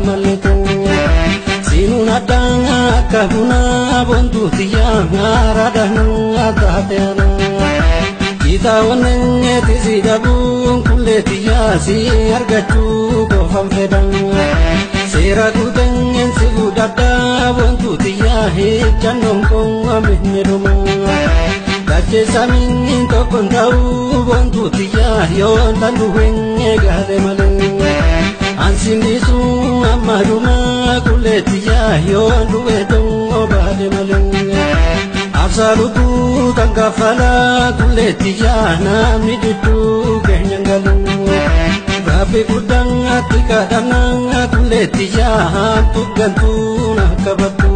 malletu sinuna danga kabuna bontu tiya ngaradana tateana kita wanenge tisi dabung kulle tiya si argachu ko famfedang sera kutengen sibu dada bontu tiya he janong kong aminiruma kache samin to kontau bontu tiya yon tandu wenge gade maleng ansinisu amaruma kulle tiya yon duwe dong obade maleng Absalutu tangkafala kulle tiya namni ditu genyangalu Babe kudang ati kadang kulle tiya hantu gantu nakabatu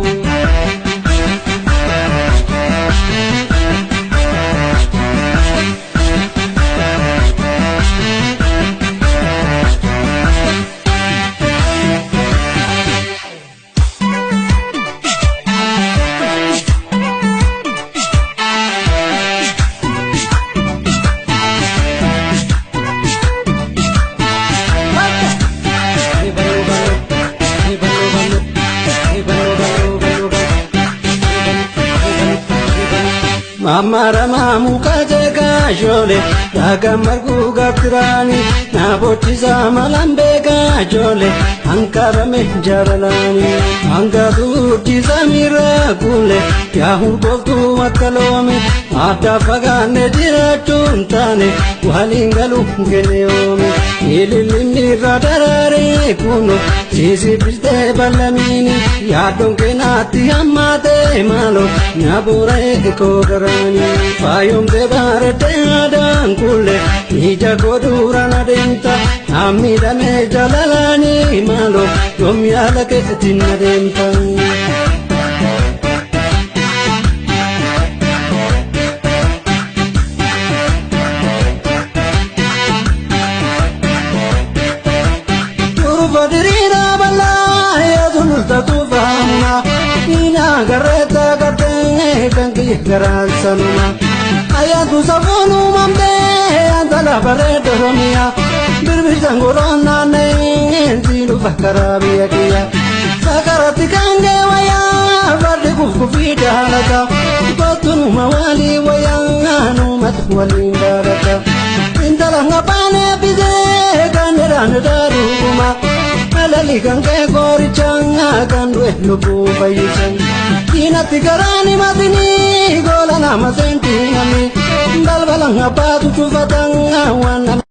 Amara muka jaga jole daga margu gaptirani na botiza malambe ga jole ankara me jaralani anga dutiza mira gule yahu botu akalome ada pagane diratuntane walingalu geneome ililimi radarare kuno sisi piste balamini yadonke nati amate malo nabure ko Fayum de barate adan kulle Nija kodurana denta Amida me jalalani malo Yom yala ke tinna denta Turufa dirina bala Ya dunulta tufahuna Ina garreta garte Kanki garan sanuma Ayatu sabunu mamde Antala barredo romia Birbir jangolona ne Zilu fakarabiya kiya Sakarati kange waya Barde kufkufida halaka Kotunu mawali waya Numat walindaraka Intala ngapane bize Kanderane daruma Alali kange gorichanga Kandwe lupu bayisan Inati garani matini gola nama senti nami dal balang apa tu cuba tanga wana